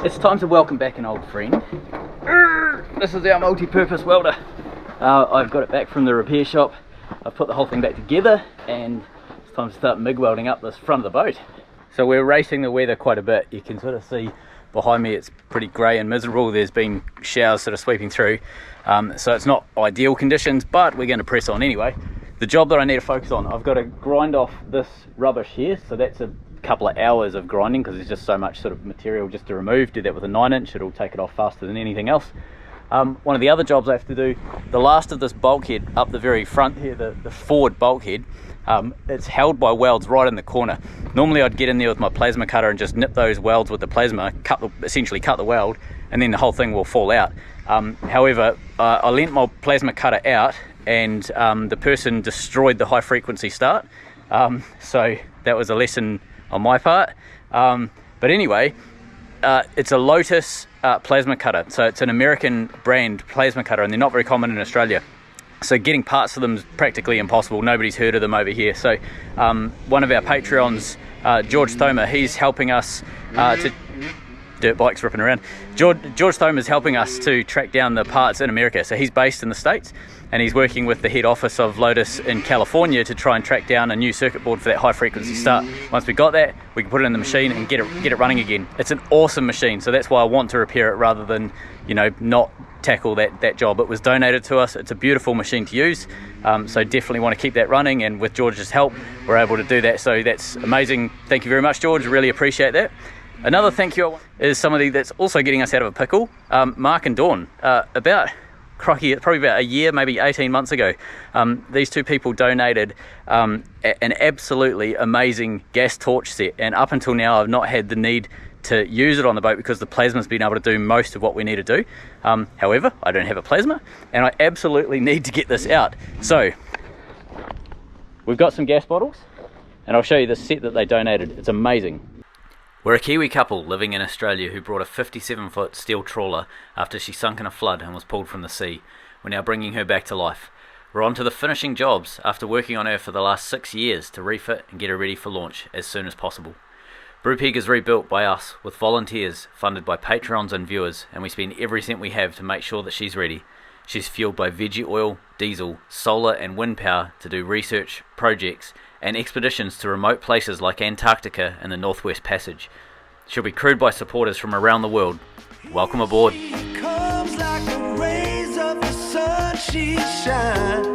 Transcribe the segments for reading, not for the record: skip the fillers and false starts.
It's time to welcome back an old friend. This is our multi-purpose welder. I've got it back from the repair shop. I've put the whole thing back together and it's time to start MIG welding up this front of the boat. So we're racing the weather quite a bit. You can sort of see behind me it's pretty grey and miserable. There's been showers sort of sweeping through. So it's not ideal conditions, but we're going to press on anyway. The job that I need to focus on, I've got to grind off this rubbish here. So that's a couple of hours of grinding because there's just so much sort of material just to remove. Do that with a 9-inch, it'll take it off faster than anything else. One of the other jobs I have to do, the last of this bulkhead up the very front here, the forward bulkhead, it's held by welds right in the corner. Normally I'd get in there with my plasma cutter and just nip those welds with the plasma, essentially cut the weld, and then the whole thing will fall out. However, I lent my plasma cutter out and the person destroyed the high frequency start. So that was a lesson on my part. But anyway, it's a Lotus plasma cutter. So it's an American brand plasma cutter and they're not very common in Australia. So getting parts for them is practically impossible. Nobody's heard of them over here. So one of our Patreons, George Thoma, he's helping us to... Dirt bikes ripping around. George Thoma is helping us to track down the parts in America. So he's based in the States and he's working with the head office of Lotus in California to try and track down a new circuit board for that high frequency start. Once we got that, we can put it in the machine and get it running again. It's an awesome machine, so that's why I want to repair it rather than, you know, not tackle that job. It was donated to us. It's a beautiful machine to use, so definitely want to keep that running, and with George's help we're able to do that, so that's amazing. Thank you very much, George, really appreciate that. Another thank you is somebody that's also getting us out of a pickle, Mark and Dawn. Probably about a year, maybe 18 months ago, these two people donated an absolutely amazing gas torch set, and up until now I've not had the need to use it on the boat because the plasma's been able to do most of what we need to do. However, I don't have a plasma and I absolutely need to get this out. So we've got some gas bottles and I'll show you the set that they donated. It's amazing. We're a Kiwi couple living in Australia who brought a 57-foot steel trawler after she sunk in a flood and was pulled from the sea. We're now bringing her back to life. We're on to the finishing jobs after working on her for the last 6 years to refit and get her ready for launch as soon as possible. Brupeg is rebuilt by us with volunteers funded by Patreons and viewers, and we spend every cent we have to make sure that she's ready. She's fueled by veggie oil, diesel, solar and wind power to do research, projects and expeditions to remote places like Antarctica and the Northwest Passage. She'll be crewed by supporters from around the world. Welcome aboard. Comes like the rays of the sun, she shines.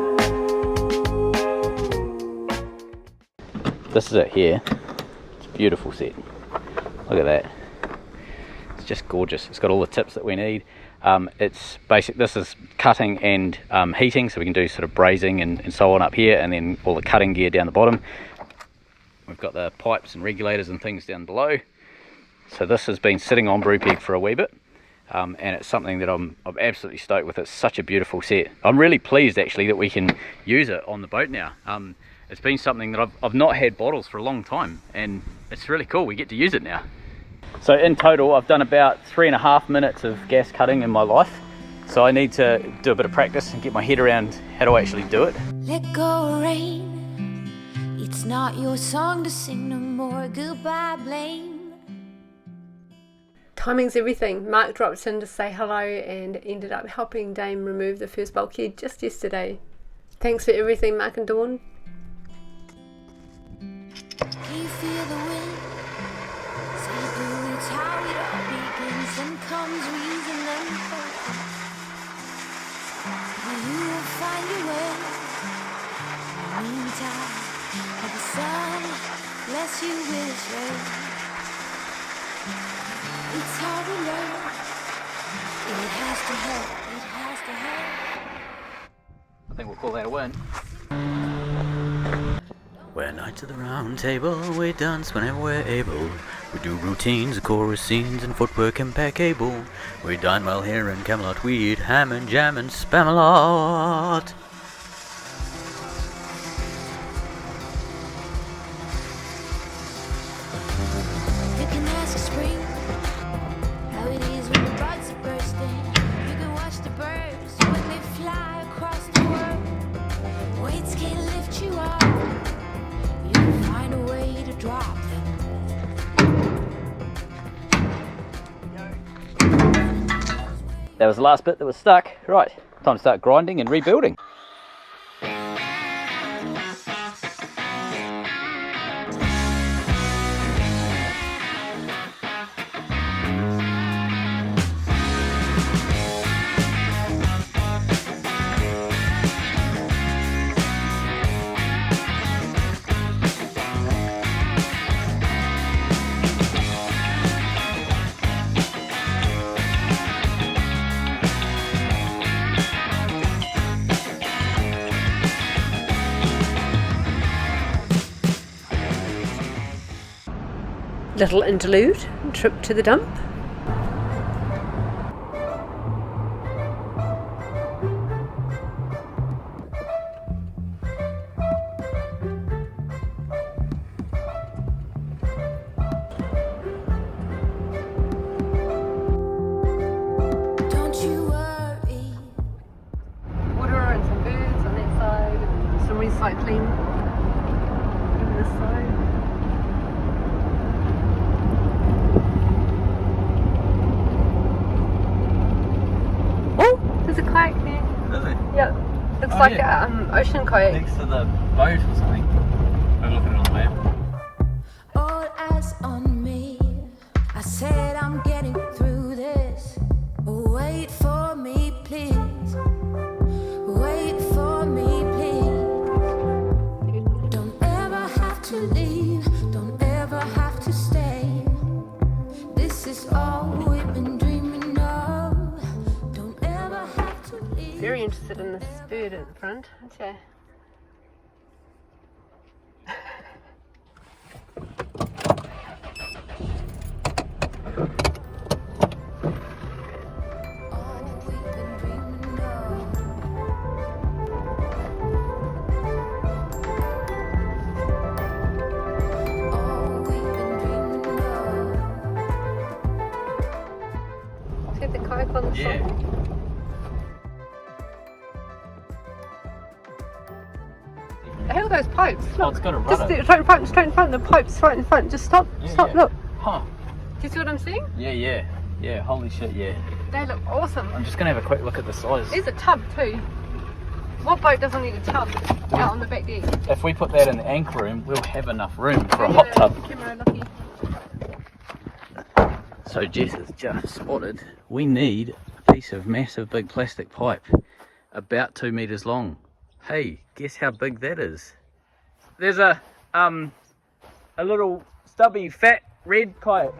This is it here. It's a beautiful set. Look at that. It's just gorgeous. It's got all the tips that we need. It's basic. This is cutting and heating, so we can do sort of brazing and so on up here, and then all the cutting gear down the bottom. We've got the pipes and regulators and things down below. So this has been sitting on Brupeg for a wee bit, and it's something that I'm absolutely stoked with. It's such a beautiful set. I'm really pleased actually that we can use it on the boat now. It's been something that I've not had bottles for a long time, and it's really cool. We get to use it now. So in total, I've done about 3.5 minutes of gas cutting in my life. So I need to do a bit of practice and get my head around how to actually do it. Let go rain, it's not your song to sing no more, goodbye blame. Timing's everything. Mark dropped in to say hello and ended up helping Dame remove the first bulkhead just yesterday. Thanks for everything, Mark and Dawn. Can you feel the wind? It's how it all begins and comes reason and purpose. You will find your way. In the meantime, let the sun bless you with its rays. It's hard to learn. It has to hurt. It has to hurt. I think we'll call that a win. We're knights of the round table, we dance whenever we're able. We do routines, chorus scenes, and footwork impeccable. We dine well here in Camelot, we eat ham and jam and spam a lot. You can ask spring how it is when the buds are bursting. You can watch the birds when they fly across the world. Weights can't lift you up. You can find a way to drop them. That was the last bit that was stuck. Right, time to start grinding and rebuilding. Little interlude, trip to the dump. Don't you worry. Water and some birds on that side, some recycling on this side. There's a kayak there. Really? Yeah, looks Oh, like yeah. a ocean kayak. Next to the boat or something. I'm looking on the map. All eyes on me. I said I'm getting through this. Wait for me, please. Wait for me, please. Don't ever have to leave. Don't ever have to stay. This is all we've been dreaming of. Don't ever have to leave. Very interested in this bird at the front, aren't you? All we've been dreaming of. All we've been dreaming of. See the kayak on the Yeah. side? Hey, look at those pipes. Oh, Look. it's got a Just rudder. straight in front, straight in front. The pipes right in front. Just stop, stop. yeah. Look. Huh. Do you see what I'm seeing? Yeah. Holy shit, yeah. They look awesome. I'm just gonna have a quick look at the size. There's a tub too. What boat doesn't need a tub out on the back deck? If we put that in the anchor room, we'll have enough room for a hot tub. Camera, lucky. So Jess has just spotted, we need a piece of massive big plastic pipe, about 2 meters long. Hey, guess how big that is? There's a little stubby fat red kayak.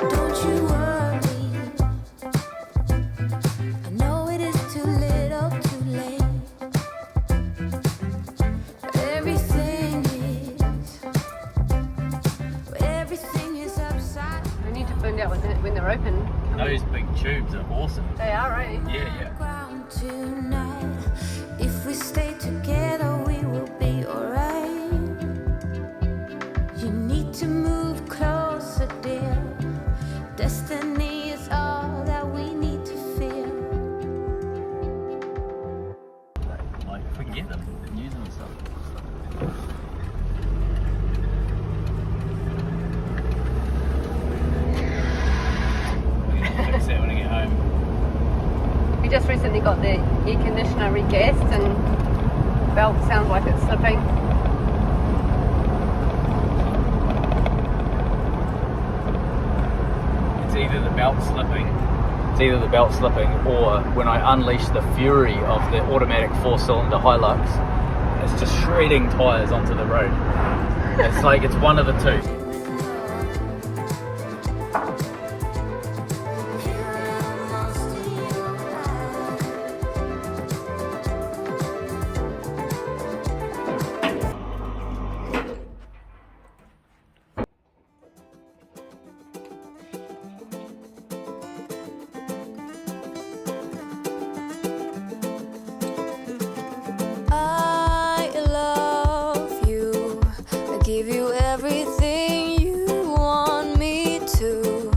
Don't you worry. I know it is too little, too late. Everything is upside. We need to find out when they're open. Those big tubes are awesome. They are, right? Yeah. Ground tonight. If we stay together, we will be alright. You need to move closer, dear. Destiny is all that we need to feel. Like, if we can get them and use them and stuff. Fix that when I get home. We just recently got the air conditioner regassed and belt sounds like it's slipping. It's either the belt slipping, or when I unleash the fury of the automatic 4-cylinder Hilux, it's just shredding tyres onto the road. It's like it's one of the two. I love you. I give you everything you want me to.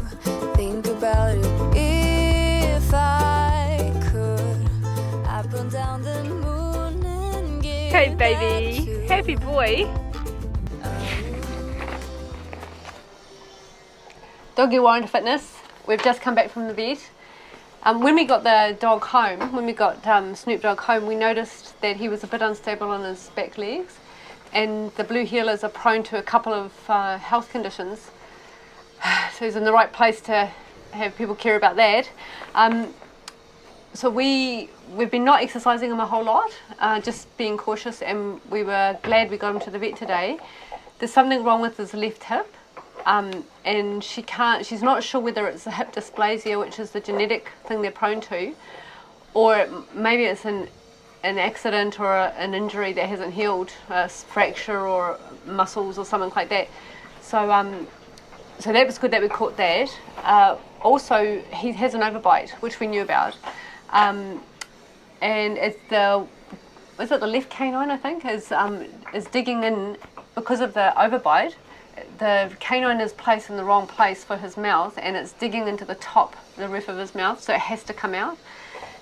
Think about it if I could. I'd burn down the moon and give Hey that baby, to happy boy. Doggy Warrant Fitness. We've just come back from the vet. When we got the dog home, when we got Snoopdog home, we noticed that he was a bit unstable on his back legs, and the blue heelers are prone to a couple of health conditions. So he's in the right place to have people care about that. So we've been not exercising him a whole lot, just being cautious, and we were glad we got him to the vet today. There's something wrong with his left hip, and she's not sure whether it's a hip dysplasia, which is the genetic thing they're prone to, or maybe it's an accident or an injury that hasn't healed, a fracture or muscles or something like that. So that was good that we caught that. Also, he has an overbite, which we knew about. And it's the left canine, I think, is digging in because of the overbite. The canine is placed in the wrong place for his mouth, and it's digging into the roof of his mouth, so it has to come out.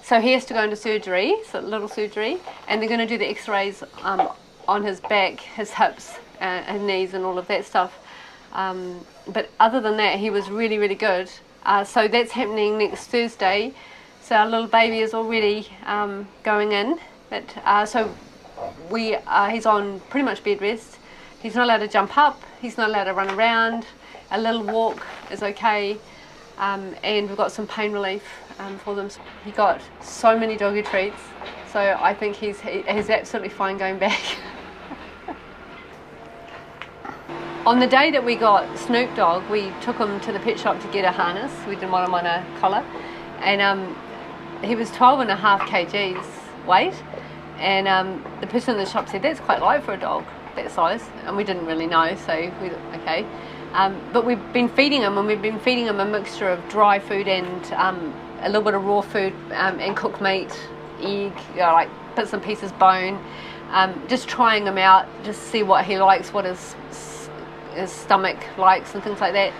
So he has to go into surgery, so little surgery, and they're going to do the x-rays on his back, his hips, his knees, and all of that stuff. But other than that, he was really, really good. So that's happening next Thursday. So our little baby is already going in. But so he's on pretty much bed rest. He's not allowed to jump up. He's not allowed to run around. A little walk is okay. And we've got some pain relief for them. He got so many doggy treats. So I think he's absolutely fine going back. On the day that we got Snoopdog, we took him to the pet shop to get a harness. We didn't want him on a collar. And he was 12.5 kgs weight. And the person in the shop said, that's quite light for a dog that size. And we didn't really know, so we thought, okay. But we've been feeding him, and we've been feeding him a mixture of dry food and a little bit of raw food and cooked meat, egg, like bits and pieces, bone. Just trying him out, just see what he likes, what his stomach likes and things like that.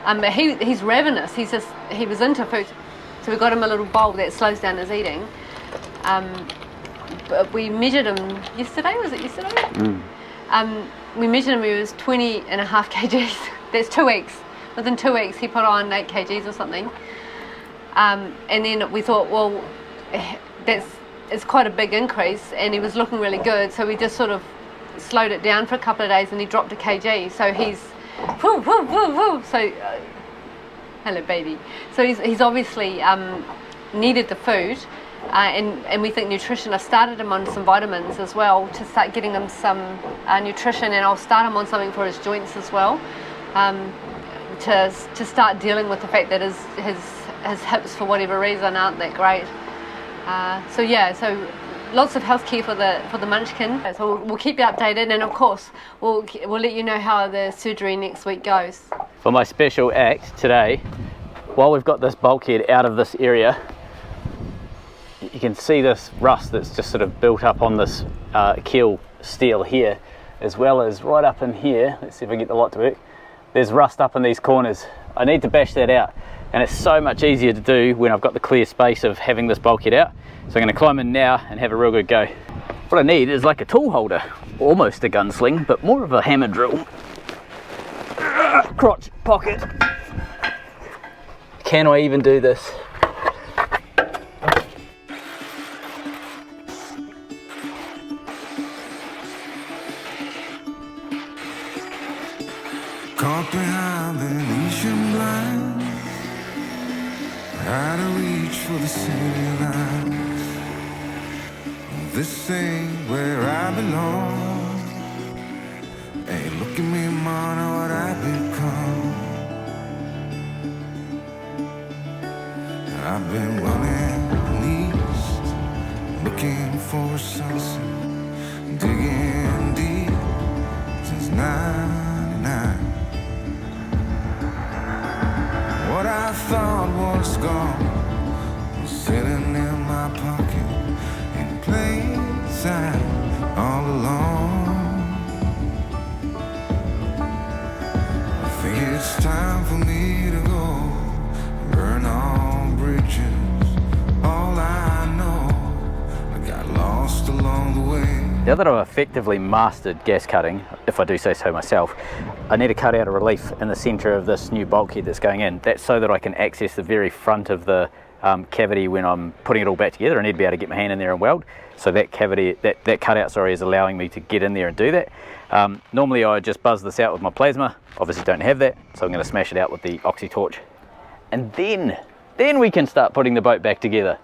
But he's ravenous. He was into food, so we got him a little bowl that slows down his eating. But we measured him yesterday. Was it yesterday? We measured him. He was 20.5 kgs. That's 2 weeks. Within 2 weeks, he put on 8 kgs or something. And then we thought, well, it's quite a big increase, and he was looking really good. So we just sort of slowed it down for a couple of days, and he dropped a kg. So he's woo, woo, woo, woo. So hello baby. So he's obviously needed the food, and we think nutrition. I've started him on some vitamins as well to start getting him some nutrition, and I'll start him on something for his joints as well, to start dealing with the fact that his hips for whatever reason aren't that great. So lots of health care for the munchkin. So we'll keep you updated, and of course we'll let you know how the surgery next week goes. For my special act today, while we've got this bulkhead out of this area, you can see this rust that's just sort of built up on this keel steel here, as well as right up in here. Let's see if I can get the light to work. There's rust up in these corners. I need to bash that out, and it's so much easier to do when I've got the clear space of having this bulkhead out. So I'm going to climb in now and have a real good go. What I need is like a tool holder, almost a gunsling, but more of a hammer drill. Crotch pocket. Can I even do this? Caught behind Venetian blinds, out of reach for the city lines. This ain't where I belong. Hey, look at me, man, what I've become. I've been running east, looking for a sunset, digging deep since '99. What I thought was gone was sitting in my pocket in plain sight all along. I think it's time for me to go, burn all bridges. All I know, I got lost along the way. Now that I've effectively mastered gas cutting, if I do say so myself, I need to cut out a relief in the centre of this new bulkhead that's going in. That's so that I can access the very front of the cavity when I'm putting it all back together. I need to be able to get my hand in there and weld. So that cavity, that cutout, sorry, is allowing me to get in there and do that. Normally I just buzz this out with my plasma. Obviously don't have that, so I'm going to smash it out with the oxy torch. And then we can start putting the boat back together.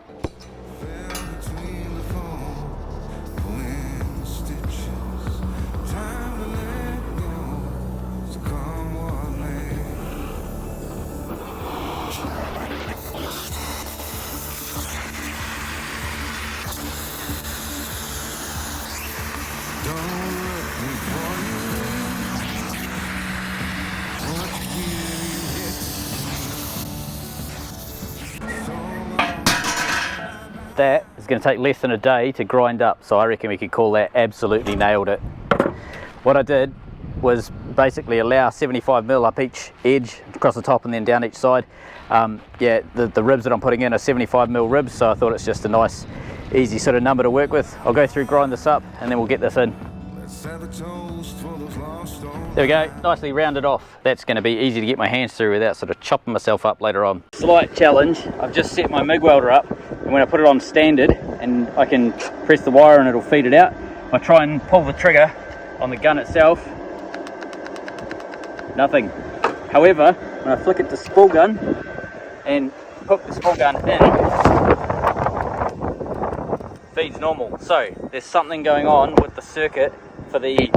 That is going to take less than a day to grind up, so I reckon we could call that absolutely nailed it. What I did was basically allow 75mm up each edge, across the top and then down each side. Yeah, the ribs that I'm putting in are 75mm ribs, so I thought it's just a nice easy sort of number to work with. I'll go through, grind this up, and then we'll get this in. There we go, nicely rounded off. That's going to be easy to get my hands through without sort of chopping myself up later on. Slight challenge, I've just set my MIG welder up, and when I put it on standard and I can press the wire and it'll feed it out, I try and pull the trigger on the gun itself, nothing. However, when I flick it to spool gun and hook the spool gun in, feeds normal. So there's something going on with the circuit for the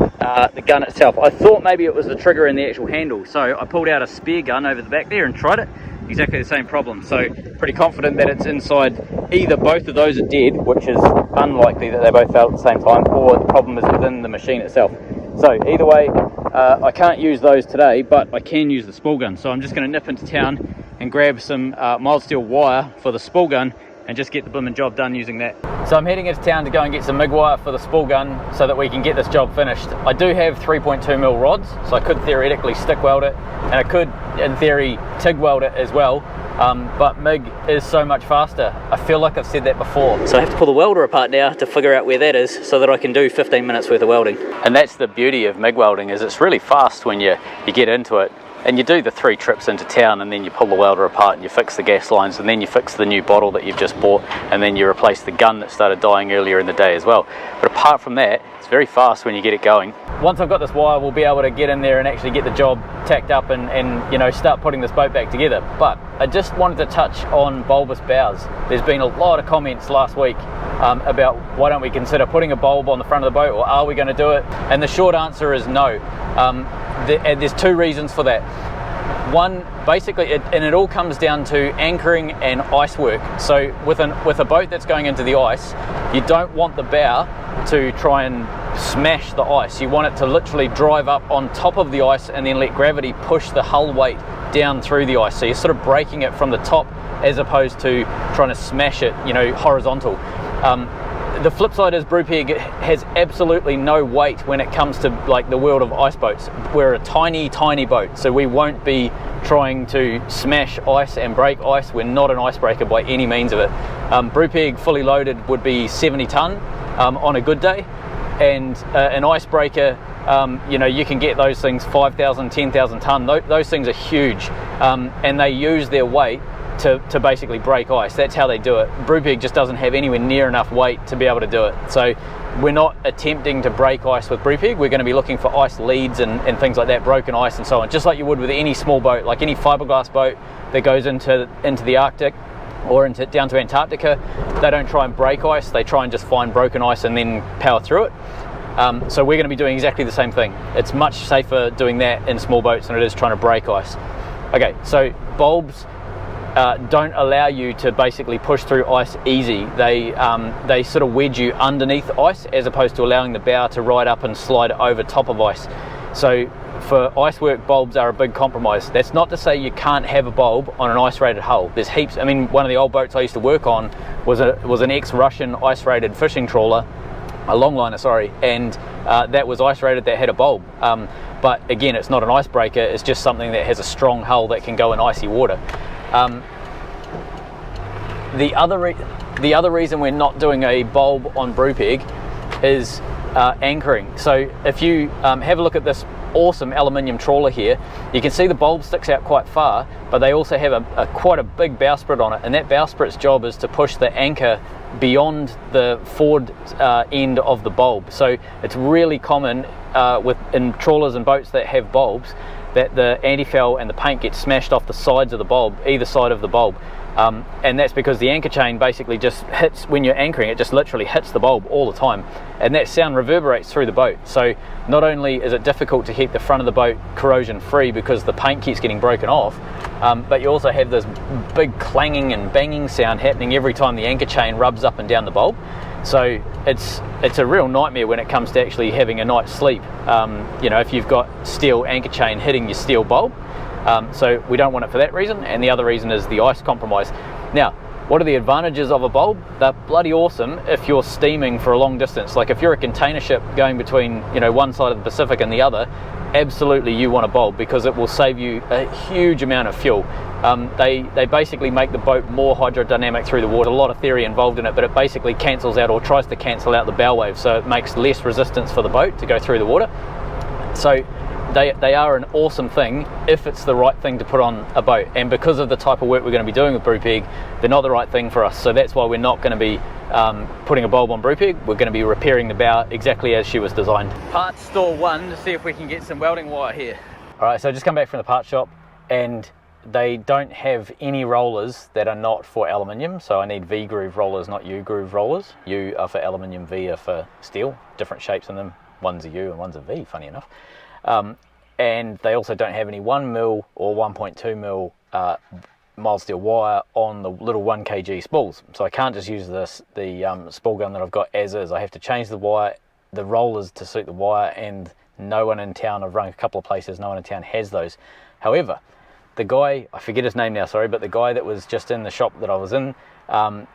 gun itself. I thought maybe it was the trigger and the actual handle, so I pulled out a spare gun over the back there and tried it. Exactly the same problem, so pretty confident that it's inside. Either both of those are dead, which is unlikely that they both failed at the same time, or the problem is within the machine itself. So either way, I can't use those today, but I can use the spool gun. So I'm just going to nip into town and grab some mild steel wire for the spool gun and just get the blooming job done using that. So I'm heading into town to go and get some MIG wire for the spool gun so that we can get this job finished. I do have 3.2mm rods, so I could theoretically stick weld it, and I could, in theory, TIG weld it as well, but MIG is so much faster. I feel like I've said that before. So I have to pull the welder apart now to figure out where that is so that I can do 15 minutes worth of welding. And that's the beauty of MIG welding, is it's really fast when you get into it. And you do the 3 trips into town, and then you pull the welder apart and you fix the gas lines, and then you fix the new bottle that you've just bought, and then you replace the gun that started dying earlier in the day as well. But apart from that, it's very fast when you get it going. Once I've got this wire, we'll be able to get in there and actually get the job tacked up and you know, start putting this boat back together. But I just wanted to touch on bulbous bows. There's been a lot of comments last week about why don't we consider putting a bulb on the front of the boat, or are we going to do it? And the short answer is no. There's 2 reasons for that. One, basically, it all comes down to anchoring and ice work. So with a boat that's going into the ice, you don't want the bow to try and smash the ice. You want it to literally drive up on top of the ice and then let gravity push the hull weight down through the ice. So you're sort of breaking it from the top as opposed to trying to smash it, you know, horizontal. The flip side is Brupeg has absolutely no weight when it comes to like the world of ice boats. We're a tiny boat, so we won't be trying to smash ice and break ice. We're not an icebreaker by any means of it. Brupeg fully loaded would be 70 ton on a good day, and an icebreaker, you know, you can get those things 5,000, 10,000 ton. Those things are huge, and they use their weight to basically break ice. That's how they do it. Brupeg just doesn't have anywhere near enough weight to be able to do it. So we're not attempting to break ice with Brupeg. We're going to be looking for ice leads and things like that, broken ice and so on, just like you would with any small boat, like any fiberglass boat that goes into the Arctic or down to Antarctica. They don't try and break ice, they try and just find broken ice and then power through it. So we're going to be doing exactly the same thing. It's much safer doing that in small boats than it is trying to break ice. Okay, so bulbs don't allow you to basically push through ice easy. They sort of wedge you underneath ice as opposed to allowing the bow to ride up and slide over top of ice. So for ice work, bulbs are a big compromise. That's not to say you can't have a bulb on an ice rated hull. There's heaps. I mean, one of the old boats I used to work on was an ex-Russian ice rated fishing trawler, a longliner, sorry, and that was ice rated, that had a bulb. But again, it's not an icebreaker, it's just something that has a strong hull that can go in icy water. The other reason we're not doing a bulb on Brupeg is anchoring. So if you have a look at this awesome aluminium trawler here, you can see the bulb sticks out quite far, but they also have quite a big bowsprit on it, and that bowsprit's job is to push the anchor beyond the forward end of the bulb. So it's really common in trawlers and boats that have bulbs that the anti-foul and the paint gets smashed off the sides of the bulb, either side of the bulb. And that's because the anchor chain basically just hits, when you're anchoring, it just literally hits the bulb all the time, and that sound reverberates through the boat. So not only is it difficult to keep the front of the boat corrosion free because the paint keeps getting broken off, but you also have this big clanging and banging sound happening every time the anchor chain rubs up and down the bulb. So it's a real nightmare when it comes to actually having a night's sleep, you know, if you've got steel anchor chain hitting your steel bulb. So we don't want it for that reason, and the other reason is the ice compromise. Now, what are the advantages of a bulb? They're bloody awesome if you're steaming for a long distance. Like if you're a container ship going between, you know, one side of the Pacific and the other, absolutely you want a bulb, because it will save you a huge amount of fuel. They basically make the boat more hydrodynamic through the water. A lot of theory involved in it, but it basically cancels out, or tries to cancel out, the bow wave, so it makes less resistance for the boat to go through the water. So they are an awesome thing if it's the right thing to put on a boat, and because of the type of work we're going to be doing with Brupeg, they're not the right thing for us. So that's why we're not going to be putting a bulb on Brupeg. We're going to be repairing the bow exactly as she was designed. Parts store 1 to see if we can get some welding wire here. Alright, so I just come back from the parts shop, and they don't have any rollers that are not for aluminium, so I need V groove rollers, not U groove rollers. U are for aluminium, V are for steel, different shapes in them. One's a U and one's a V, funny enough. And they also don't have any 1mm or 1.2mm mild steel wire on the little 1 kg spools. So I can't just use the spool gun that I've got as is. I have to change the wire, the rollers to suit the wire, and no one in town, I've rung a couple of places, no one in town has those. However, the guy, I forget his name now, sorry, but the guy that was just in the shop that I was in,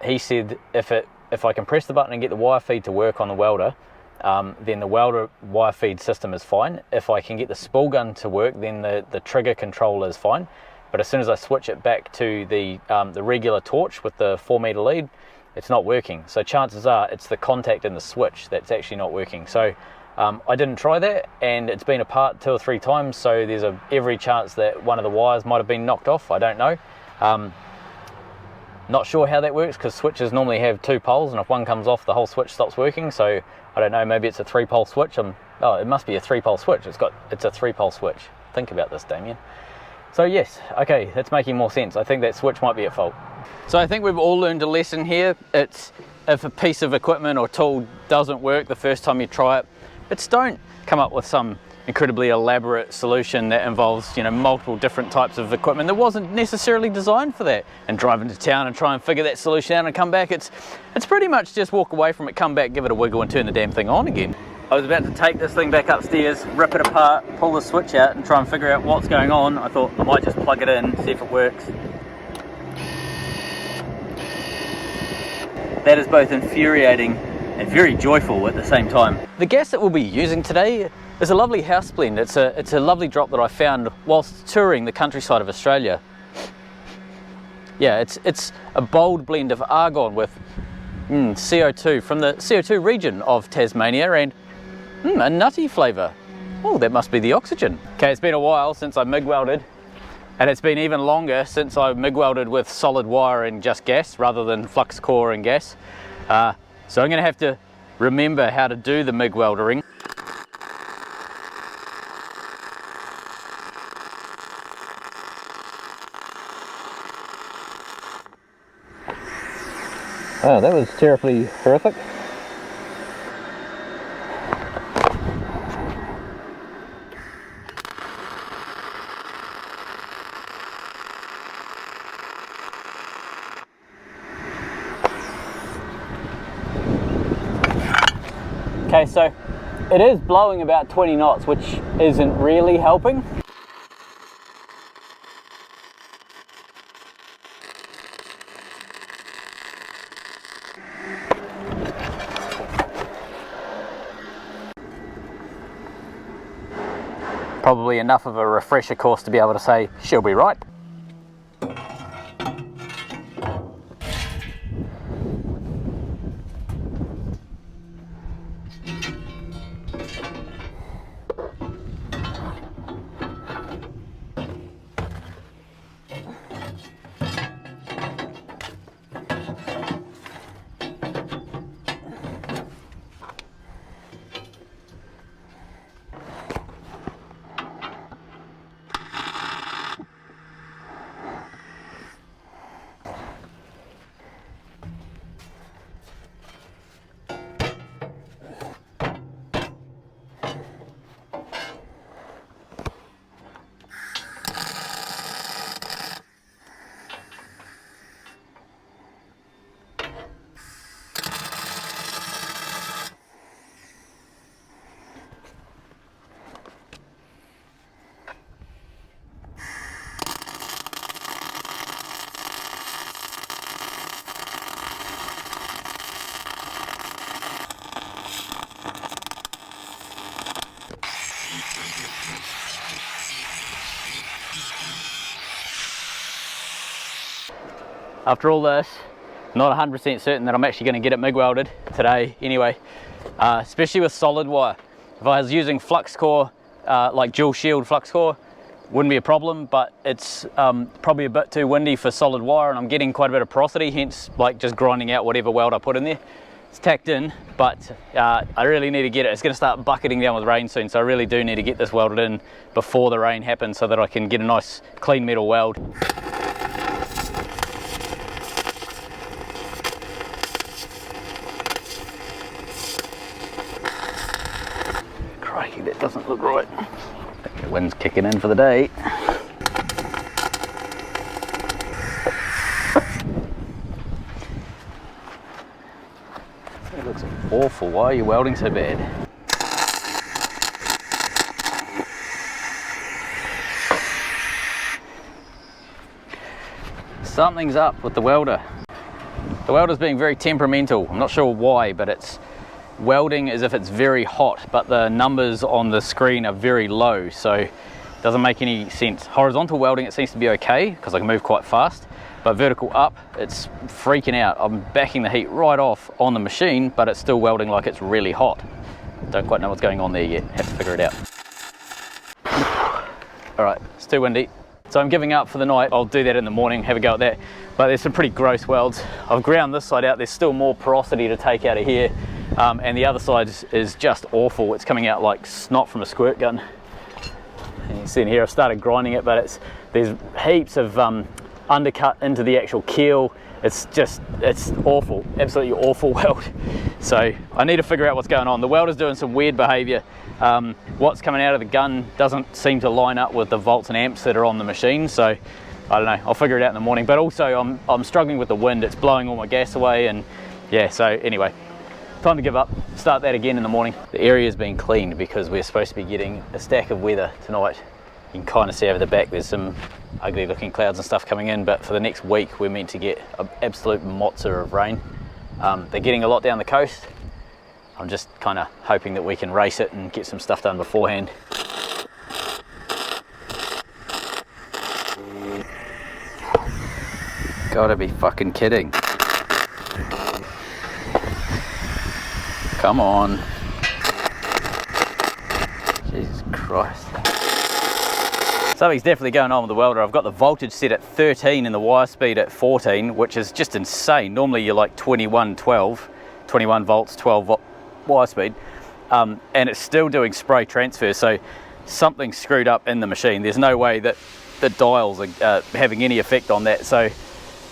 he said if I can press the button and get the wire feed to work on the welder, then the welder wire feed system is fine. If I can get the spool gun to work, then the trigger controller is fine. But as soon as I switch it back to the regular torch with the 4 meter lead, it's not working. So chances are it's the contact in the switch that's actually not working. So I didn't try that, and it's been apart 2 or 3 times, so there's every chance that one of the wires might have been knocked off. I don't know. Not sure how that works, because switches normally have 2 poles, and if one comes off, the whole switch stops working. So I don't know, maybe it's a 3-pole switch. Oh, it must be a 3-pole switch. It's a 3-pole switch. Think about this, Damien. So yes, okay, that's making more sense. I think that switch might be at fault. So I think we've all learned a lesson here. It's, if a piece of equipment or tool doesn't work the first time you try it, don't come up with some incredibly elaborate solution that involves, you know, multiple different types of equipment that wasn't necessarily designed for that, and drive into town and try and figure that solution out and come back. It's pretty much just walk away from it, come back, give it a wiggle, and turn the damn thing on again. I was about to take this thing back upstairs, rip it apart, pull the switch out and try and figure out what's going on. I thought I might just plug it in, see if it works. That is both infuriating and very joyful at the same time. The gas that we'll be using today is a lovely house blend. It's a lovely drop that I found whilst touring the countryside of Australia. Yeah, it's a bold blend of argon with CO2 from the CO2 region of Tasmania, and a nutty flavour. Oh, that must be the oxygen. Okay, it's been a while since I MIG welded, and it's been even longer since I MIG welded with solid wire and just gas rather than flux core and gas. So I'm going to have to remember how to do the MIG weldering. Oh, that was terribly horrific. Okay, so it is blowing about 20 knots, which isn't really helping. Probably enough of a refresher course to be able to say she'll be right. after all this, not 100% certain that I'm actually going to get it MIG welded today anyway, especially with solid wire. If I was using flux core, like dual shield flux core, wouldn't be a problem, but it's probably a bit too windy for solid wire, and I'm getting quite a bit of porosity, hence like just grinding out whatever weld I put in there. It's tacked in, but I really need to get it. It's going to start bucketing down with rain soon, so I really do need to get this welded in before the rain happens so that I can get a nice clean metal weld. Crikey, that doesn't look right. I think the wind's kicking in for the day. It looks awful. Why are you welding so bad? Something's up with the welder. The welder's being very temperamental. I'm not sure why, but it's welding as if it's very hot, but the numbers on the screen are very low, so it doesn't make any sense. Horizontal welding, it seems to be okay because I can move quite fast, but vertical up, it's freaking out. I'm backing the heat right off on the machine, but it's still welding like it's really hot. Don't quite know what's going on there yet. Have to figure it out. All right, it's too windy, so I'm giving up for the night. I'll do that in the morning, have a go at that. But there's some pretty gross welds. I've ground this side out. There's still more porosity to take out of here. And the other side is just awful. It's coming out like snot from a squirt gun. And you can see in here, I've started grinding it, but there's heaps of undercut into the actual keel. It's awful, absolutely awful weld. So I need to figure out what's going on. The welder's doing some weird behavior. What's coming out of the gun doesn't seem to line up with the volts and amps that are on the machine. So I don't know, I'll figure it out in the morning. But also I'm struggling with the wind. It's blowing all my gas away, and yeah, so anyway, time to give up, start that again in the morning. The area's been cleaned because we're supposed to be getting a stack of weather tonight. You can kind of see over the back there's some ugly looking clouds and stuff coming in, but for the next week we're meant to get an absolute mozza of rain. They're getting a lot down the coast. I'm just kind of hoping that we can race it and get some stuff done beforehand. Gotta be fucking kidding. Come on. Jesus Christ. Something's definitely going on with the welder. I've got the voltage set at 13 and the wire speed at 14, which is just insane. Normally you're like 21 volts, 12 volt wire speed, and it's still doing spray transfer, so something's screwed up in the machine. There's no way that the dials are having any effect on that. So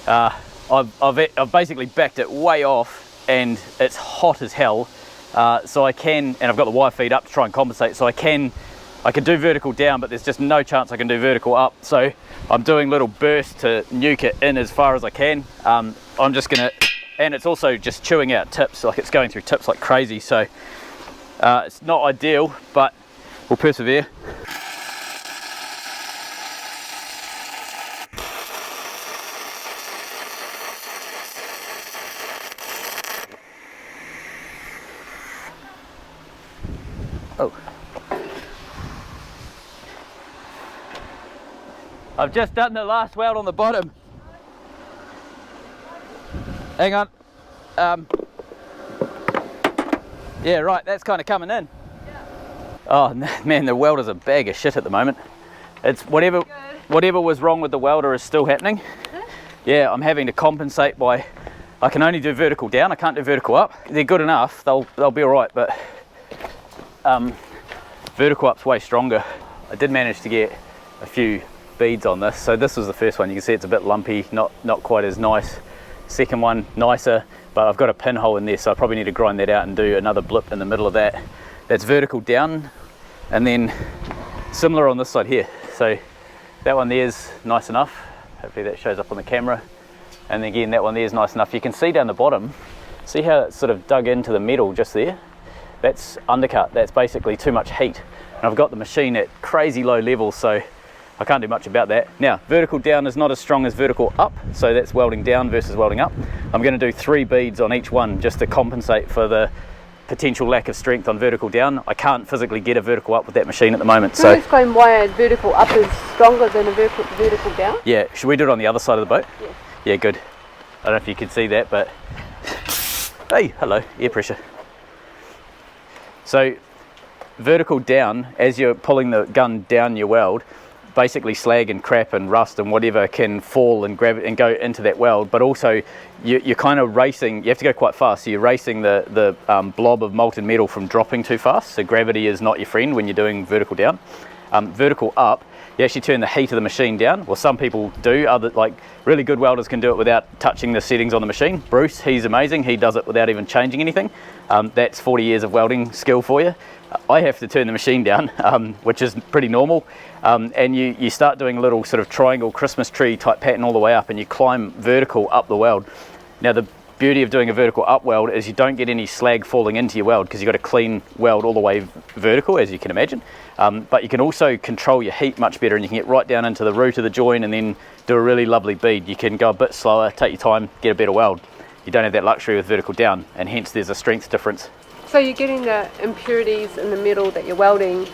I've basically backed it way off, and it's hot as hell. So I can, and I've got the wire feed up to try and compensate, so I can do vertical down, but there's just no chance I can do vertical up. So I'm doing little bursts to nuke it in as far as I can. I'm just gonna, and it's also just chewing out tips, like it's going through tips like crazy. So it's not ideal, but we'll persevere. Oh. I've just done the last weld on the bottom. Hang on. Yeah, right, that's kind of coming in. Yeah. Oh man, the welder's a bag of shit at the moment. It's whatever was wrong with the welder is still happening. Yeah, I'm having to compensate by, I can only do vertical down, I can't do vertical up. They're good enough, they'll be all right, but vertical up's way stronger. I did manage to get a few beads on this. So this was the first one. You can see it's a bit lumpy, not quite as nice. Second one, nicer, but I've got a pinhole in there, so I probably need to grind that out and do another blip in the middle of that. That's vertical down, and then similar on this side here. So that one there's nice enough. Hopefully that shows up on the camera. And again, that one there's nice enough. You can see down the bottom, see how it's sort of dug into the metal just there? That's undercut. That's basically too much heat. And I've got the machine at crazy low levels, so I can't do much about that. Now, vertical down is not as strong as vertical up, so that's welding down versus welding up. I'm going to do 3 beads on each one just to compensate for the potential lack of strength on vertical down. I can't physically get a vertical up with that machine at the moment. Can you explain why a vertical up is stronger than a vertical down? Yeah, should we do it on the other side of the boat? Yes. Yeah, good. I don't know if you can see that, but hey, hello, air pressure. So vertical down, as you're pulling the gun down your weld, basically slag and crap and rust and whatever can fall and grab it and go into that weld, but also you're kind of racing, you have to go quite fast, so you're racing the blob of molten metal from dropping too fast, so gravity is not your friend when you're doing vertical down. Vertical up, you actually turn the heat of the machine down. Well, some people do, other like really good welders can do it without touching the settings on the machine. Bruce, he's amazing, he does it without even changing anything. That's 40 years of welding skill for you. I have to turn the machine down, which is pretty normal, and you start doing a little sort of triangle Christmas tree type pattern all the way up, and you climb vertical up the weld. Now the beauty of doing a vertical up weld is you don't get any slag falling into your weld because you've got a clean weld all the way vertical, as you can imagine, but you can also control your heat much better, and you can get right down into the root of the joint and then do a really lovely bead. You can go a bit slower, take your time, get a better weld. You don't have that luxury with vertical down, and hence there's a strength difference. So you're getting the impurities in the metal that you're welding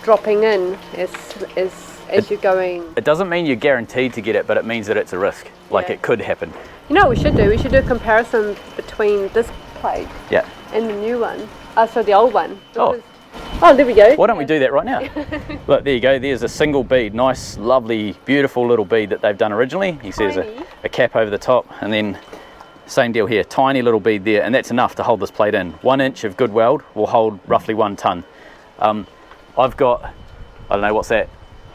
dropping in as you're going. It doesn't mean you're guaranteed to get it, but it means that it's a risk. Like Yeah. it could happen. You know what we should do? We should do a comparison between this plate Yeah. and the new one. So the old one. Oh. Oh, there we go. Why don't we do that right now? Look, there you go. There's a single bead. Nice, lovely, beautiful little bead that they've done originally. You see there's a cap over the top, and then same deal here. Tiny little bead there, and that's enough to hold this plate in. 1 inch of good weld will hold roughly 1 ton. I've got, I don't know, what's that?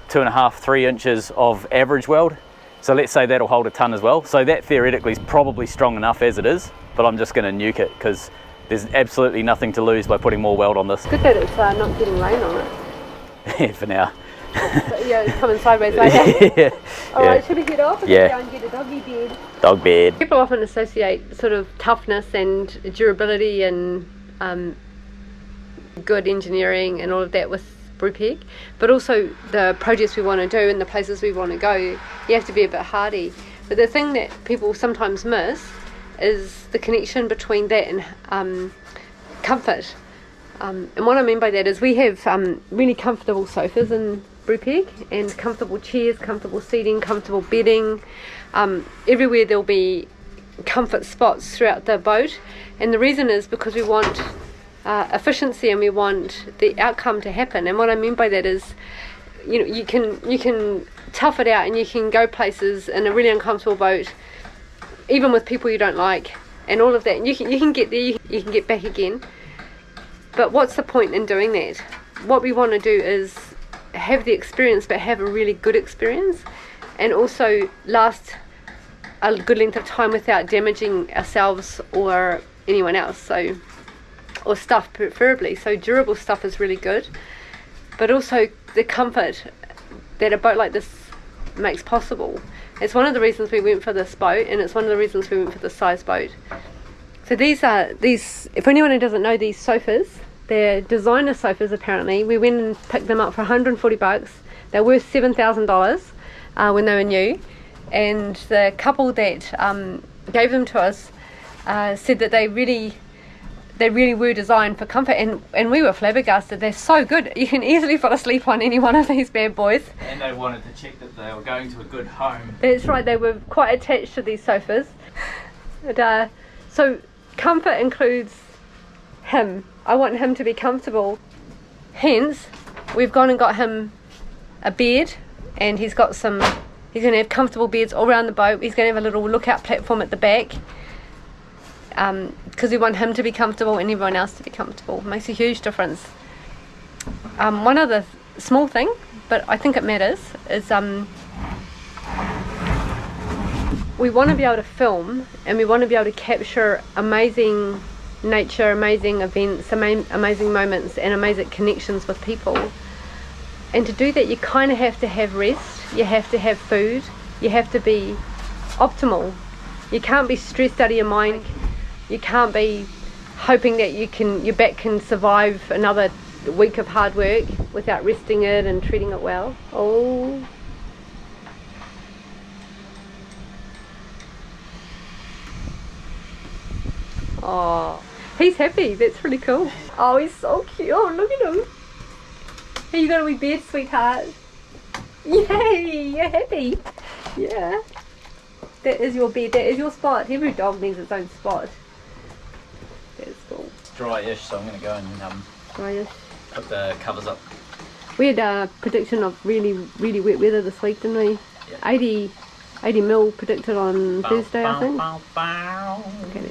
2.5, 3 inches of average weld. So let's say that'll hold a ton as well. So that theoretically is probably strong enough as it is, but I'm just going to nuke it because there's absolutely nothing to lose by putting more weld on this. Good that it's not getting rain on it. For now. But, yeah, it's coming sideways later. Yeah. Alright, should we head off and Yeah. go and get a doggy bed? Dog bed. People often associate sort of toughness and durability and good engineering and all of that with Brupeg, but also the projects we want to do and the places we want to go, you have to be a bit hardy. But the thing that people sometimes miss is the connection between that and comfort. And what I mean by that is we have really comfortable sofas in Brupeg, and comfortable chairs, comfortable seating, comfortable bedding. Everywhere there'll be comfort spots throughout the boat, and the reason is because we want efficiency and we want the outcome to happen. And what I mean by that is, you know, you can tough it out and you can go places in a really uncomfortable boat, even with people you don't like, and all of that. And you can get there, you can get back again. But what's the point in doing that? What we want to do is have the experience, but have a really good experience, and also last a good length of time without damaging ourselves or anyone else. So, or stuff preferably. So durable stuff is really good, but also the comfort that a boat like this makes possible. It's one of the reasons we went for this boat, and it's one of the reasons we went for this size boat. So these, if anyone who doesn't know, these sofas, they're designer sofas apparently. We went and picked them up for 140 bucks. They're worth $7,000 when they were new. And the couple that gave them to us said that they really were designed for comfort, and we were flabbergasted. They're so good. You can easily fall asleep on any one of these bad boys. And they wanted to check that they were going to a good home. That's right, they were quite attached to these sofas. And, so comfort includes him. I want him to be comfortable. Hence, we've gone and got him a bed, and he's going to have comfortable beds all around the boat. He's going to have a little lookout platform at the back, because we want him to be comfortable and everyone else to be comfortable. It makes a huge difference. One other small thing, but I think it matters, is we want to be able to film, and we want to be able to capture amazing nature, amazing events, amazing moments, and amazing connections with people. And to do that, you kind of have to have rest, you have to have food, you have to be optimal. You can't be stressed out of your mind. You can't be hoping that your back can survive another week of hard work without resting it and treating it well. Oh, he's happy. That's really cool. Oh, he's so cute. Oh, look at him. Are you going to be bed, sweetheart? Yay, you're happy. Yeah. That is your bed. That is your spot. Every dog needs its own spot. That is cool. It's dry-ish, so I'm going to go and Dryish. put the covers up. We had a prediction of really wet weather this week, didn't we? Yeah. 80 mil predicted on Thursday, I think. Bow. Okay,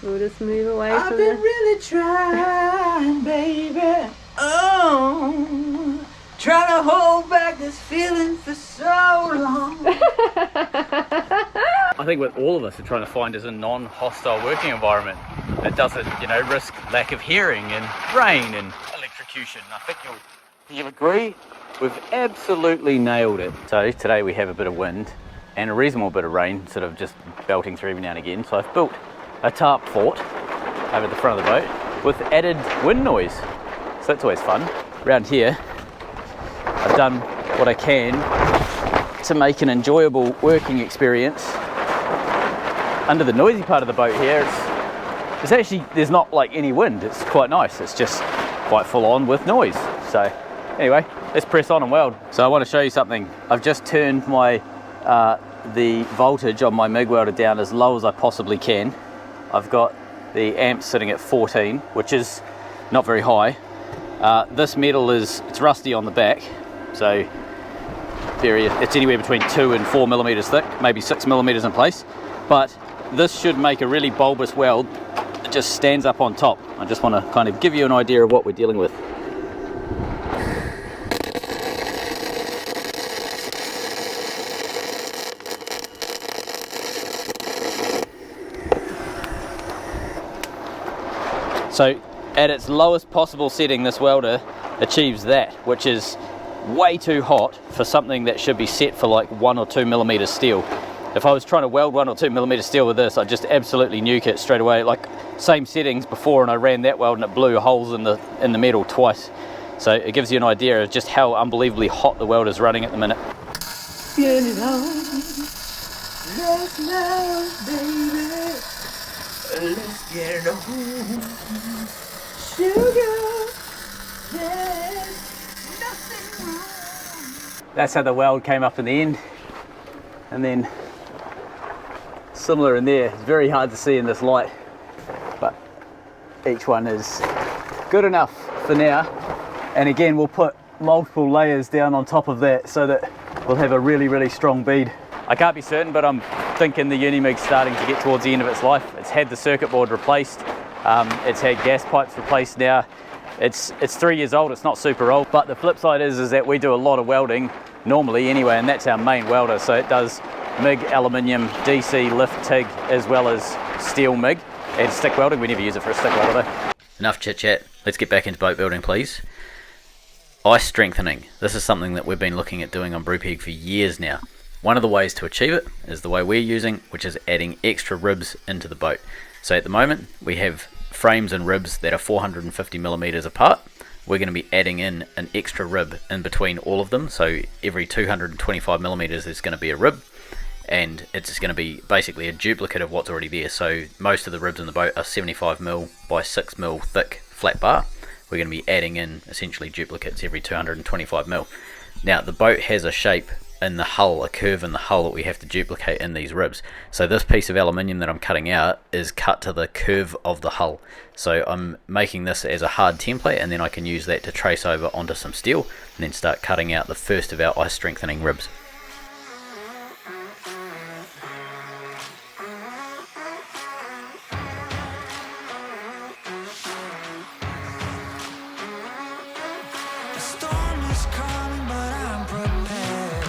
we'll just move away I've from been the... really trying, baby. Oh, trying to hold back this feeling for so long. I think what all of us are trying to find is a non-hostile working environment that doesn't, risk lack of hearing and rain and electrocution. I think you'll agree. We've absolutely nailed it. So today we have a bit of wind and a reasonable bit of rain, sort of just belting through every now and again. So I've built a tarp fort over the front of the boat with added wind noise. So that's always fun. Around here, I've done what I can to make an enjoyable working experience. Under the noisy part of the boat here, it's actually, there's not like any wind. It's quite nice. It's just quite full on with noise. So anyway, let's press on and weld. So I want to show you something. I've just turned my the voltage on my MIG welder down as low as I possibly can. I've got the amps sitting at 14, which is not very high. This metal it's rusty on the back, so it's anywhere between 2 and 4 millimeters thick, maybe 6 millimeters in place. But this should make a really bulbous weld. It just stands up on top. I just want to kind of give you an idea of what we're dealing with. So at its lowest possible setting, this welder achieves that, which is way too hot for something that should be set for like 1 or 2 millimeters steel. If I was trying to weld 1 or 2 millimeter steel with this, I'd just absolutely nuke it straight away. Like same settings before, and I ran that weld and it blew holes in the metal twice. So it gives you an idea of just how unbelievably hot the welder's running at the minute. Get it on. Let's love, baby. Let's get it on. Sugar, there's nothing wrong. That's how the weld came up in the end. And then similar in there. It's very hard to see in this light, but each one is good enough for now. And again, we'll put multiple layers down on top of that so that we'll have a really strong bead. I can't be certain, but I'm thinking the Unimig's starting to get towards the end of its life. It's had the circuit board replaced. It's had gas pipes replaced now. It's 3 years old. It's not super old, but the flip side is that we do a lot of welding normally anyway, and that's our main welder. So it does MIG, aluminium, DC, lift, TIG, as well as steel MIG and stick welding. We never use it for a stick welder though. Enough chit chat. Let's get back into boat building, please. Ice strengthening. This is something that we've been looking at doing on Brupeg for years now. One of the ways to achieve it is the way we're using, which is adding extra ribs into the boat. So at the moment we have frames and ribs that are 450 millimeters apart. We're going to be adding in an extra rib in between all of them. So every 225 millimeters there's going to be a rib, and it's going to be basically a duplicate of what's already there. So most of the ribs in the boat are 75 mil by 6 mil thick flat bar. We're going to be adding in essentially duplicates every 225 mil. Now the boat has a shape in the hull, a curve in the hull that we have to duplicate in these ribs. So this piece of aluminium that I'm cutting out is cut to the curve of the hull. So I'm making this as a hard template, and then I can use that to trace over onto some steel and then start cutting out the first of our ice strengthening ribs. The storm is coming, but I'm prepared.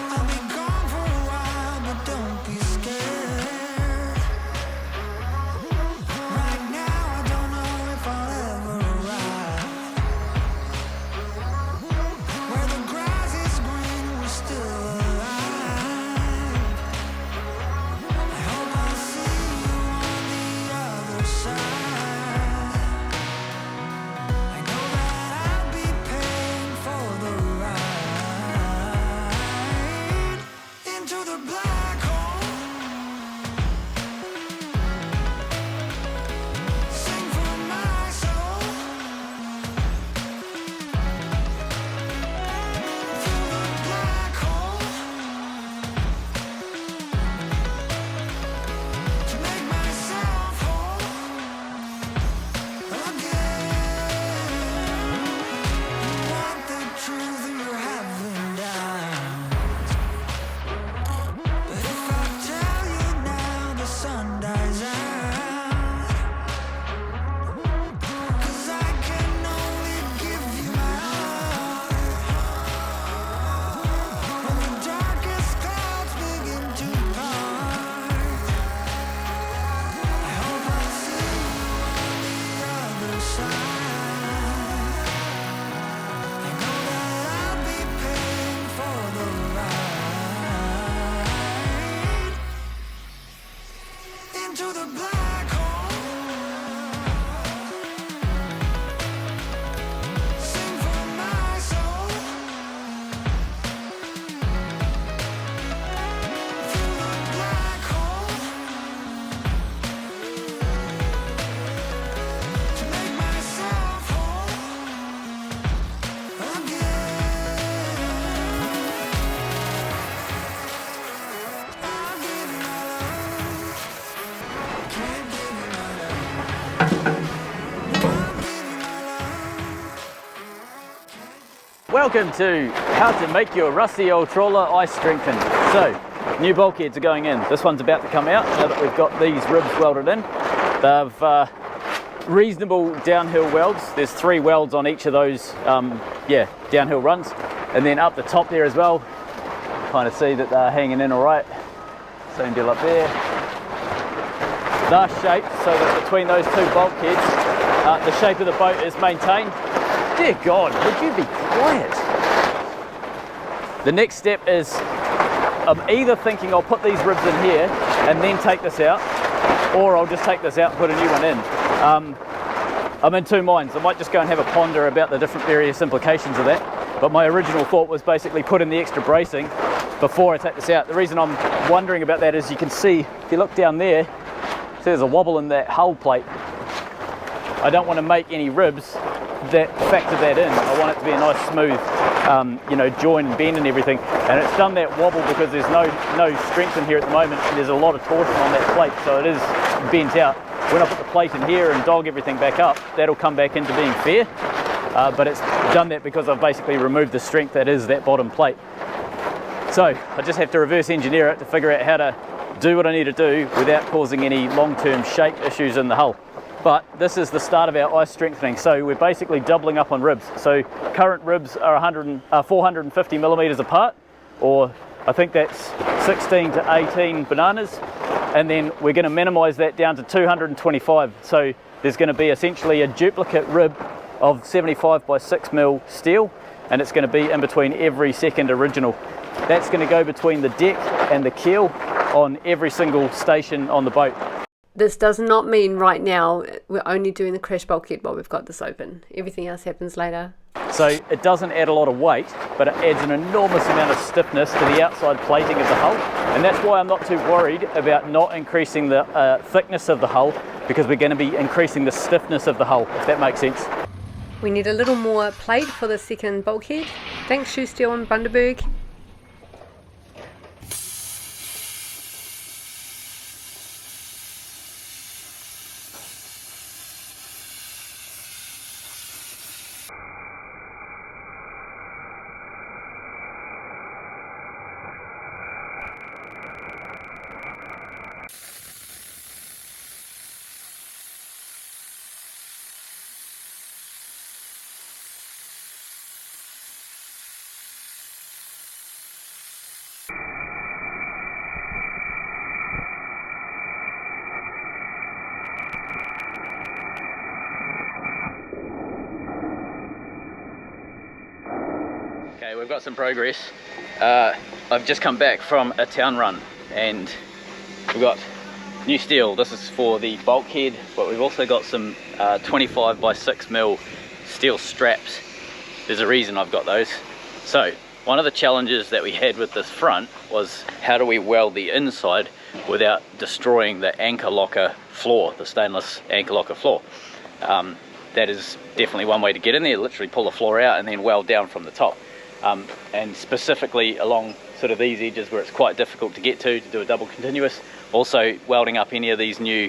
I'll be gone for a while, but don't be scared. Right now, I don't know if I'll ever arrive. Where welcome to how to make your rusty old trawler ice strengthened. So, new bulkheads are going in. This one's about to come out now that we've got these ribs welded in. They've reasonable downhill welds. There's 3 welds on each of those downhill runs. And then up the top there as well, kind of see that they're hanging in all right. Same deal up there. They're shaped so that between those 2 bulkheads, the shape of the boat is maintained. Dear God, would you be quiet? The next step is, I'm either thinking I'll put these ribs in here and then take this out, or I'll just take this out and put a new one in. I'm in 2 minds. I might just go and have a ponder about the different various implications of that. But my original thought was basically put in the extra bracing before I take this out. The reason I'm wondering about that is you can see, if you look down there, see there's a wobble in that hull plate. I don't want to make any ribs that factor that in. I want it to be a nice smooth, join and bend and everything. And it's done that wobble because there's no strength in here at the moment, and there's a lot of torsion on that plate, so it is bent out. When I put the plate in here and dog everything back up, that'll come back into being fair. But it's done that because I've basically removed the strength that is that bottom plate. So I just have to reverse engineer it to figure out how to do what I need to do without causing any long-term shape issues in the hull. But this is the start of our ice strengthening. So we're basically doubling up on ribs. So current ribs are 450 millimeters apart, or I think that's 16 to 18 bananas. And then we're going to minimize that down to 225. So there's going to be essentially a duplicate rib of 75 by 6 mil steel, and it's going to be in between every second original. That's going to go between the deck and the keel on every single station on the boat. This does not mean right now we're only doing the crash bulkhead while we've got this open. Everything else happens later. So it doesn't add a lot of weight, but it adds an enormous amount of stiffness to the outside plating of the hull. And that's why I'm not too worried about not increasing the thickness of the hull, because we're going to be increasing the stiffness of the hull, if that makes sense. We need a little more plate for the second bulkhead. Thanks, Shoe Steel and Bundaberg. Okay, we've got some progress. I've just come back from a town run and we've got new steel. This is for the bulkhead, but we've also got some 25 by 6 mil steel straps. There's a reason I've got those. So one of the challenges that we had with this front was how do we weld the inside without destroying the anchor locker floor, the stainless anchor locker floor. That is definitely one way to get in there, literally pull the floor out and then weld down from the top. And specifically along sort of these edges where it's quite difficult to get to do a double continuous. Also welding up any of these new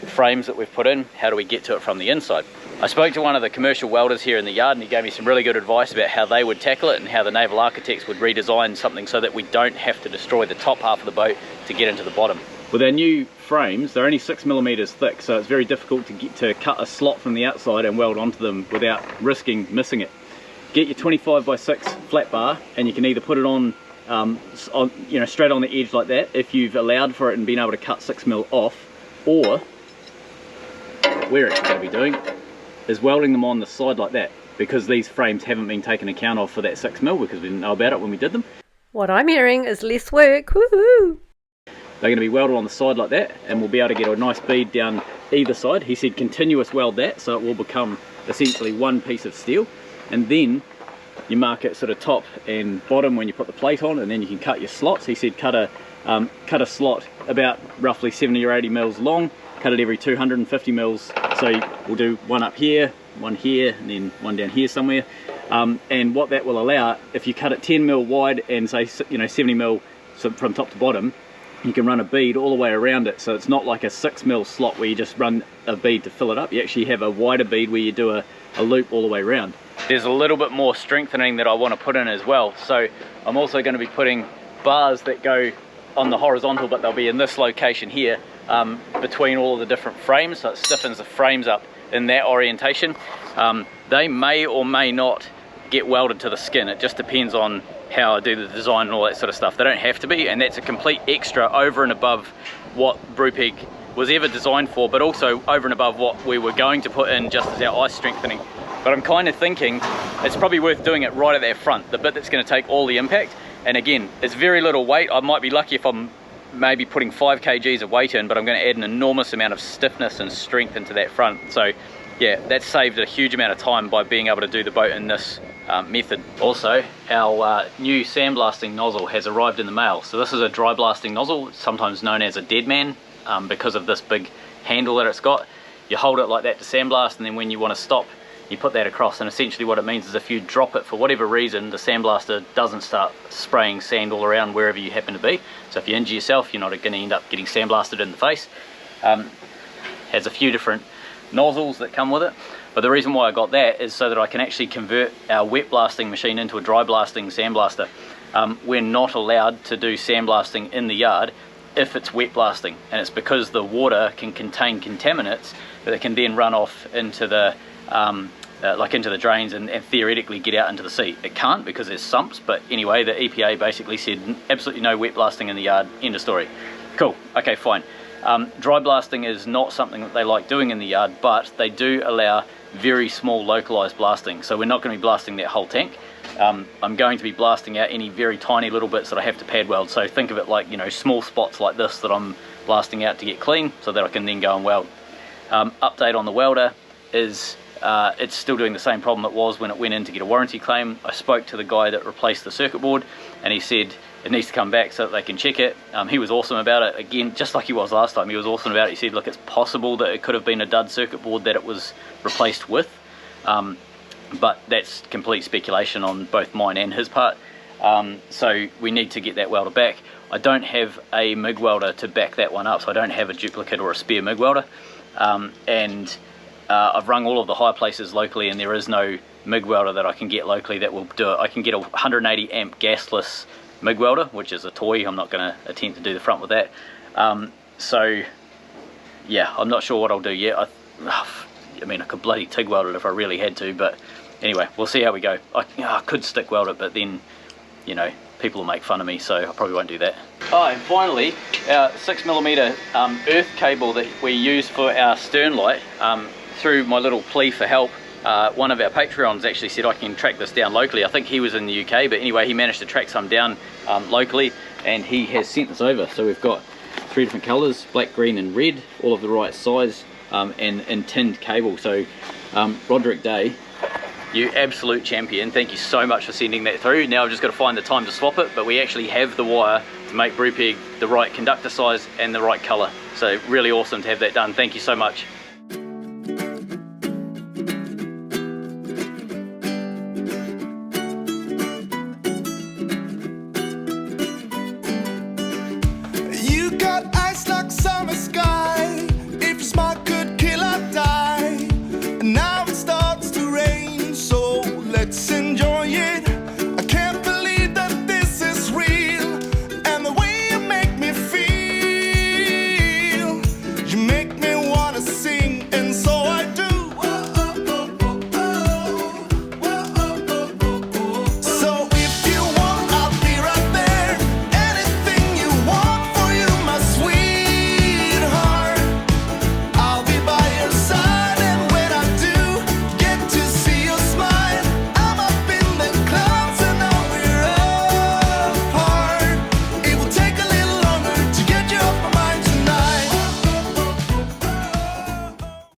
frames that we've put in, how do we get to it from the inside? I spoke to one of the commercial welders here in the yard and he gave me some really good advice about how they would tackle it and how the naval architects would redesign something so that we don't have to destroy the top half of the boat to get into the bottom. With our new frames, they're only 6 millimeters thick, so it's very difficult to cut a slot from the outside and weld onto them without risking missing it. Get your 25 by 6 flat bar and you can either put it on, straight on the edge like that if you've allowed for it and been able to cut 6 mil off, or what we're actually going to be doing is welding them on the side like that, because these frames haven't been taken account of for that 6 mil because we didn't know about it when we did them. What I'm hearing is less work. Woohoo! They're going to be welded on the side like that and we'll be able to get a nice bead down either side. He said continuous weld that so it will become essentially one piece of steel, and then you mark it sort of top and bottom when you put the plate on, and then you can cut your slots. He said cut a slot about roughly 70 or 80 mils long, cut it every 250 mils, so we'll do one up here, one here, and then one down here somewhere. And what that will allow, if you cut it 10 mil wide and say 70 mil from top to bottom, you can run a bead all the way around it, so it's not like a 6 mil slot where you just run a bead to fill it up. You actually have a wider bead where you do a loop all the way around. there's a little bit more strengthening that I want to put in as well. So I'm also going to be putting bars that go on the horizontal, but they'll be in this location here, between all of the different frames, so it stiffens the frames up in that orientation. They may or may not get welded to the skin. It just depends on how I do the design and all that sort of stuff. They don't have to be, and that's a complete extra over and above what Brupeg was ever designed for, but also over and above what we were going to put in just as our ice strengthening. But I'm kind of thinking it's probably worth doing it right at that front, the bit that's going to take all the impact. And again, it's very little weight. I might be lucky if I'm maybe putting 5 kgs of weight in, but I'm going to add an enormous amount of stiffness and strength into that front. So yeah, that's saved a huge amount of time by being able to do the boat in this method. Also, our new sandblasting nozzle has arrived in the mail. So this is a dry blasting nozzle, sometimes known as a dead man, because of this big handle that it's got. You hold it like that to sandblast, and then when you want to stop, you put that across, and essentially what it means is if you drop it for whatever reason, the sandblaster doesn't start spraying sand all around wherever you happen to be. So if you injure yourself, you're not going to end up getting sandblasted in the face. Has a few different nozzles that come with it, but the reason why I got that is so that I can actually convert our wet blasting machine into a dry blasting sandblaster. We're not allowed to do sandblasting in the yard if it's wet blasting, and it's because the water can contain contaminants that can then run off into the into the drains and theoretically get out into the sea. It can't because there's sumps, but anyway, the EPA basically said absolutely no wet blasting in the yard, end of story. Cool, okay, fine. Dry blasting is not something that they like doing in the yard, but they do allow very small localized blasting, so we're not going to be blasting that whole tank. I'm going to be blasting out any very tiny little bits that I have to pad weld, so think of it like, you know, small spots like this that I'm blasting out to get clean so that I can then go and weld. Update on the welder is it's still doing the same problem it was when it went in to get a warranty claim. I spoke to the guy that replaced the circuit board, and he said it needs to come back so that they can check it. He was awesome about it, again, just like he was last time. He was awesome about it. He said, look, it's possible that it could have been a dud circuit board that it was replaced with, but that's complete speculation on both mine and his part. So we need to get that welder back. I don't have a MIG welder to back that one up, so I don't have a duplicate or a spare MIG welder, and I've rung all of the high places locally, and there is no MIG welder that I can get locally that will do it. I can get a 180 amp gasless MIG welder, which is a toy. I'm not going to attempt to do the front with that. So yeah, I'm not sure what I'll do yet. I mean, I could bloody TIG weld it if I really had to, but anyway, we'll see how we go. I could stick weld it, but then, you know, people will make fun of me, so I probably won't do that. Oh, and finally, our 6mm earth cable that we use for our stern light, through my little plea for help, one of our Patreons actually said I can track this down locally. I think he was in the UK, but anyway, he managed to track some down locally, and he has sent this over. So we've got 3 different colours, black, green and red, all of the right size, and tinned cable. So Roderick Day, you absolute champion, thank you so much for sending that through. Now I've just got to find the time to swap it, but we actually have the wire to make Brupeg the right conductor size and the right colour. So really awesome to have that done. Thank you so much.